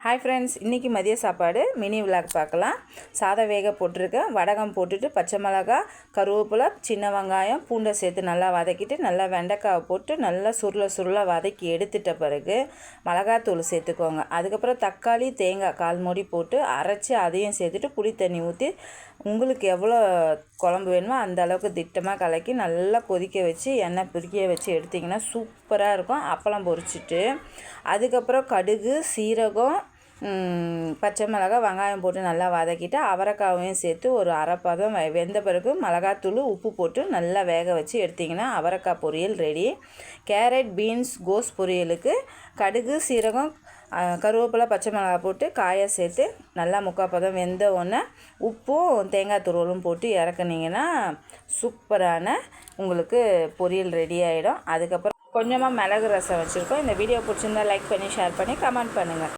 Hi friends, இன்றைக்கி மதிய சாப்பாடு மினி விலாக் பார்க்கலாம். சாதம் வேக போட்டிருக்கேன். வடகம் போட்டுட்டு பச்சை மிளகாய், கருவேப்பிலை, சின்ன வெங்காயம், பூண்டை சேர்த்து நல்லா வதக்கிட்டு நல்லா வெண்டைக்காவை போட்டு நல்லா சுருளை வதக்கி எடுத்துட்ட பிறகு மிளகாத்தூள் சேர்த்துக்கோங்க. அதுக்கப்புறம் தக்காளி, தேங்காய் 1/4 மூடி போட்டு அரைச்சி அதையும் சேர்த்துட்டு புளி தண்ணி ஊற்றி உங்களுக்கு எவ்வளோ குழம்பு வேணுமோ அந்த அளவுக்கு திட்டமாக கலக்கி நல்லா கொதிக்க வச்சு எண்ணெய் பிரிக்க வச்சு எடுத்திங்கன்னா சூப்பராக இருக்கும். அப்பளம் பொரிச்சிட்டு அதுக்கப்புறம் கடுகு, சீரகம், பச்சை மிளகாய், வெங்காயம் போட்டு நல்லா வதக்கிட்டு அவரைக்காவையும் சேர்த்து ஒரு அரைப்பதம் வெந்த பிறகு மிளகாத்தூள், உப்பு போட்டு நல்லா வேக வச்சு எடுத்திங்கன்னா அவரைக்காய் பொரியல் ரெடி. கேரட், பீன்ஸ், கோஸ் பொரியலுக்கு கடுகு, சீரகம், கருவேப்பிலை, பச்சை மிளகாய் போட்டு காயை சேர்த்து நல்லா 3/4 பதம் வெந்த உடனே உப்பும் தேங்காய் துருவலும் போட்டு இறக்குனீங்கன்னா சூப்பரான உங்களுக்கு பொரியல் ரெடி ஆகிடும். அதுக்கப்புறம் கொஞ்சமாக மிளகு ரசம் வச்சுருக்கோம். இந்த வீடியோ பிடிச்சிருந்தா லைக் பண்ணி, ஷேர் பண்ணி, கமெண்ட் பண்ணுங்கள்.